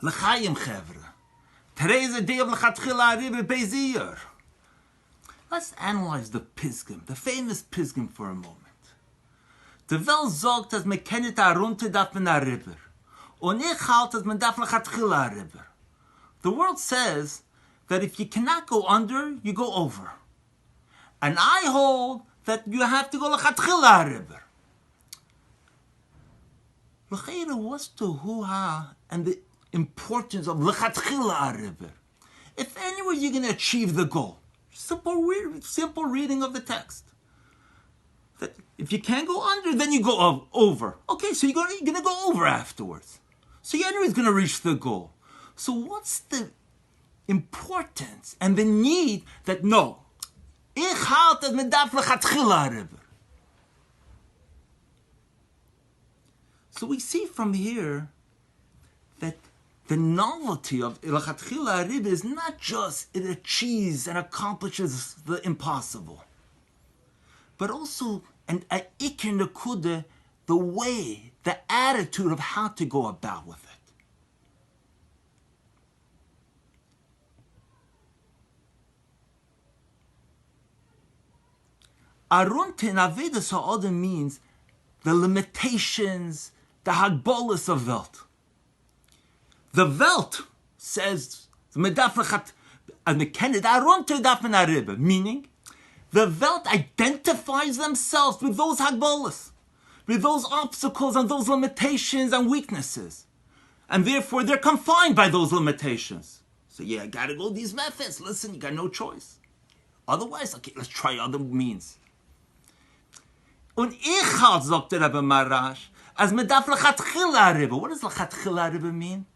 L'chaim chevre. Today is the day of L'chatchila Ariber Beizir. Let's analyze the Pisgim, the famous Pisgim, for a moment. The Welt sagt, dass man kennt runter darf man Ariber. Und ich halte, dass man darf L'chatchila Ariber. The world says that if you cannot go under, you go over. And I hold that you have to go L'chatchila Ariber. L'chayra, what's the hoo-ha and the importance of L'chatchila Ariber? If anywhere you're going to achieve the goal, simple reading of the text. That if you can't go under, then you go over. Okay, so you're going to go over afterwards. So you're anyways going to reach the goal. So what's the importance and the need that no, ich halte es mit darf L'chatchila Ariber. So we see from here that the novelty of L'chatchila Ariber is not just it achieves and accomplishes the impossible, but also an ikir nekuda, the way, the attitude of how to go about with it. Arunte in Avedas Ha'odem means the limitations, the hagbolas of Welt. The Welt says, meaning the Welt identifies themselves with those hagbolas, with those obstacles and those limitations and weaknesses. And therefore they're confined by those limitations. So yeah, I gotta go these methods. Listen, you got no choice. Otherwise, okay, let's try other means. Und ich halt, sagt der Rebbe Maharash, as me darf L'chatchila Ariber. What does L'chatchila Ariber mean?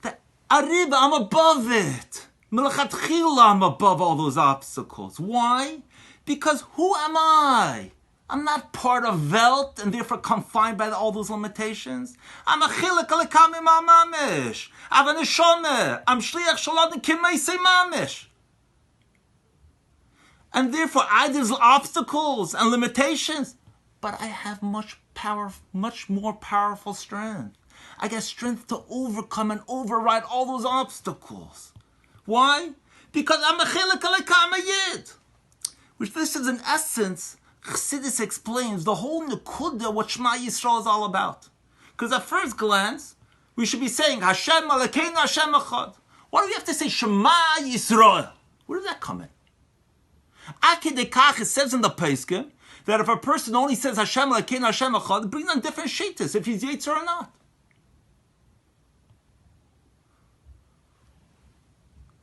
That Ariber, I'm above it. L'chatchila, I'm above all those obstacles. Why? Because who am I? I'm not part of Welt and therefore confined by all those limitations. I'm a chilek alekami mamish. I'm a neshama. I'm shliach shalad kimeisei mamish. And therefore, there's obstacles and limitations, but I have much more powerful strength. I got strength to overcome and override all those obstacles. Why? Because I'm a chilek alekam yid. Which this is, in essence, Chassidus explains the whole nekuda, what Shema Yisrael is all about. Because at first glance, we should be saying, Hashem Elokeinu Hashem Echad. Why do we have to say Shema Yisrael? Where does that come in? Akidekach, it says in the Pesachim that if a person only says Hashem Elokeinu Hashem Echad, it brings on different shaitas if he's Yetzer or not.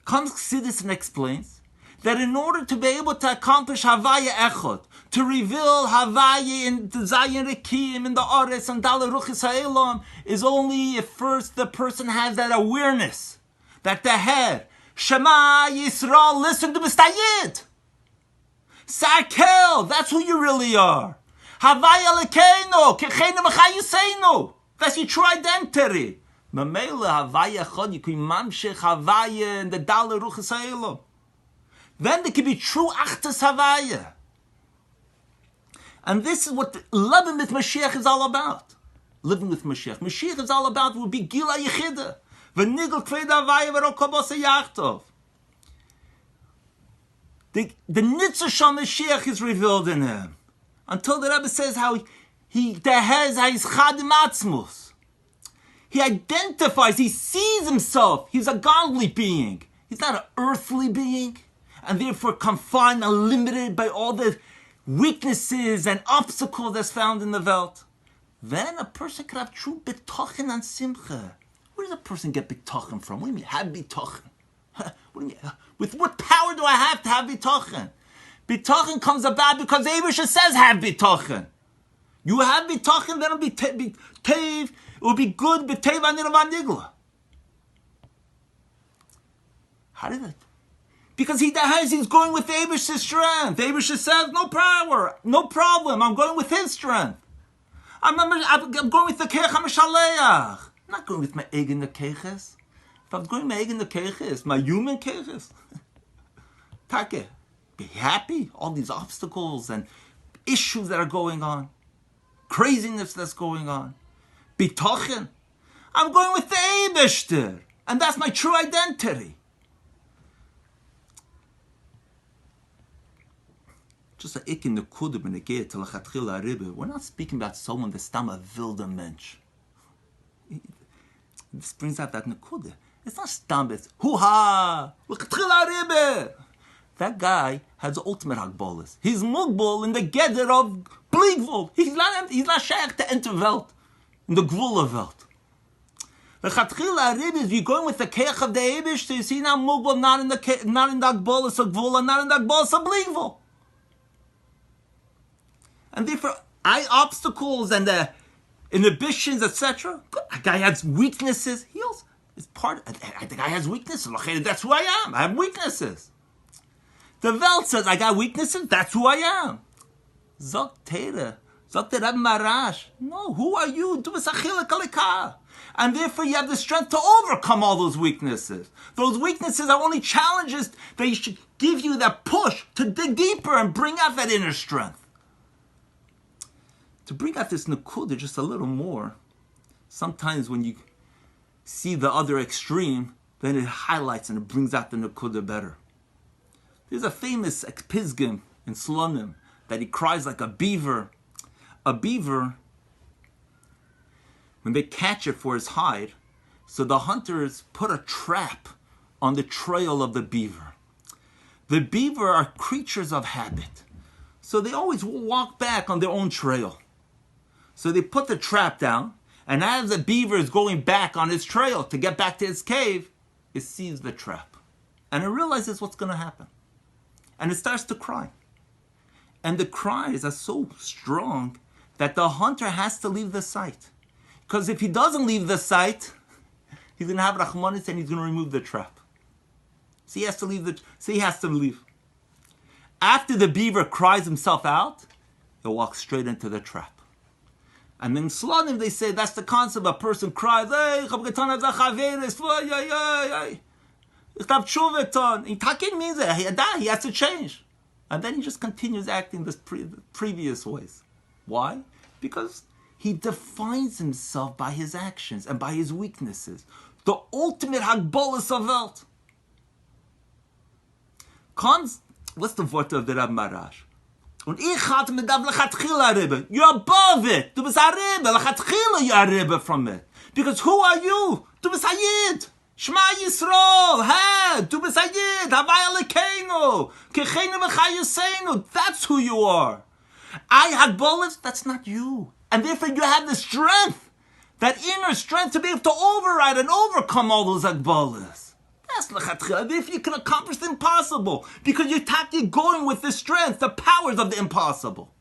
Comes Chassidus and explains that in order to be able to accomplish Havaya Echad, to reveal Havaya in the Zayin Rekim, in the Ares, and Dala Ruchis Ha'elam, is only if first the person has that awareness, that the head, Shema Yisrael, listen to Mistayid. Sarkel, that's who you really are. Havaya Lekeinu, Kechenu V'chayuseinu. That's your true identity. Mamela Havaya Echad, you can mamshech Havaya in the Dala Ruchis Ha'elam. Then there can be true Achtas Havaya. And this is what living with Mashiach is all about. Living with Mashiach. Mashiach is all about will be Gila Yechida. V'nigel Kved Havaya v'rokobose Yachtov. The Nitzah Shal Mashiach is revealed in him. Until the Rebbe says how he's Chadim Atzmus. He identifies, he sees himself. He's a godly being. He's not an earthly being. And therefore confined and limited by all the weaknesses and obstacles that's found in the Welt. Then a person could have true betochen and simcha. Where does a person get betochen from? What do you mean, have betochen? What do you mean? With what power do I have to have betochen? Betochen comes about because Ariber says have betochen. You have betochen, then it'll be tev. It will be good, b'tev anirvanigla. How did it? Because he's going with Ariber's strength. Ariber says, no power, no problem. I'm going with his strength. I'm going with the Keich HaMeshaleach. I'm not going with my Egen Keches. If I'm going with my Egen Keches, my human Keches. Take, be happy. All these obstacles and issues that are going on. Craziness that's going on. Bitochen. I'm going with the Eibishter. And that's my true identity. Just like ik in the kude ben ik to lachatchil Ariber. We're not speaking about someone that's a wilder mensch. This brings out that nekuda. It's not stam, it's hoo-ha, lachatchil Ariber. That guy has the ultimate hagbolas. He's mugbol in the gather of Bliegvol. He's not shaykh to enter Welt, in the Gvula Welt. The Chatchila Ariber is you're going with the keich of the Eibish, so you see now mugbol not in the hagbolas of Gvula, not in the hagbolas of Bliegvol. And therefore, obstacles and the inhibitions, etc. A guy has weaknesses. He also is part of the guy has weaknesses. That's who I am. I have weaknesses. The Welt says, I got weaknesses, that's who I am. Zok Tere, Zok the Rebbe Maharash. No, who are you? And therefore you have the strength to overcome all those weaknesses. Those weaknesses are only challenges that should give you that push to dig deeper and bring out that inner strength. To bring out this nekuda just a little more, sometimes when you see the other extreme, then it highlights and it brings out the nekuda better. There's a famous pizgim in Slonim that he cries like a beaver. A beaver, when they catch it for his hide, so the hunters put a trap on the trail of the beaver. The beaver are creatures of habit, so they always walk back on their own trail. So they put the trap down, and as the beaver is going back on his trail to get back to his cave, it sees the trap. And it realizes what's going to happen. And it starts to cry. And the cries are so strong that the hunter has to leave the site. Because if he doesn't leave the site, he's going to have Rachmanis and he's going to remove the trap. So he has to leave. After the beaver cries himself out, he'll walk straight into the trap. And in Slonim they say that's the concept. A person cries, hey, Takin means that he has to change. And then he just continues acting the previous ways. Why? Because he defines himself by his actions and by his weaknesses. The ultimate hagbolas of Welt. What's the word of the Rebbe Maharash? Und ich hatte mit der Lachatchila Ariber. You're above it. Du bist Ariber. Lachatchila you're Ariber from it. Because who are you? Du bist Hayid. Shema Yisrael, du bist Hayid, Havai Elokeinu, Kechenu v'chayuseinu. That's who you are. I hagbolas, that's not you. And therefore you have the strength, that inner strength to be able to override and overcome all those hagbolas. That's l'chatchila. If you can accomplish the impossible, because you're going with the strength, the powers of the impossible.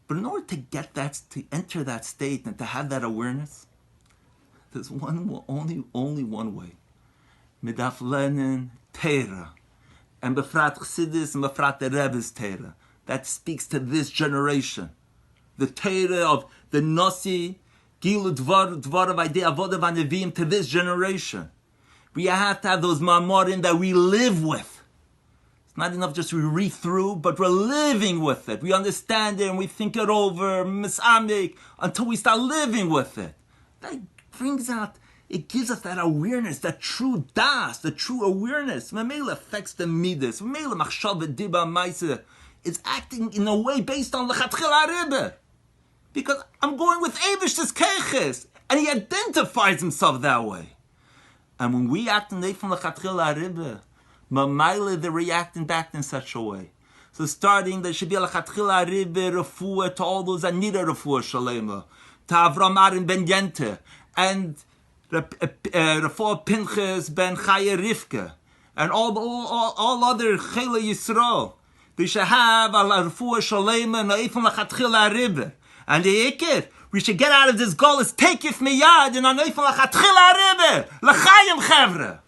But in order to get that, to enter that state and to have that awareness, there's only one way. Midaf Lenin Teira, and befrat Chassidus and befrat the Rebbe's Teira. That speaks to this generation. The Teira of the Nasi, Gilu Dvar of Idea Avodah Vanevim to this generation. We have to have those mamorim that we live with. It's not enough just we read through, but we're living with it. We understand it and we think it over, misamik, until we start living with it. That brings out, it gives us that awareness, that true das, the true awareness. Mamela affects the midas. Mamela machshava diba maisa. It's acting in a way based on l'chatchila Ariber. Because I'm going with Eibish's keches, and he identifies himself that way. And when we act in the from l'chatchila Ariber, Mamaila, they're reacting back in such a way. So starting, there should be a l'chatchila Ariber refuah to all those that need a refuah shalema, to Avram Arin ben Yente, and refuah Pinchas ben Chaya Rivka, and all other Chela Yisrael. They should have a refuah shalema and a from l'chatchila Ariber. And the ikir, we should get out of this goal is take if miyad and a from l'chatchila Ariber, l'chayim chevre.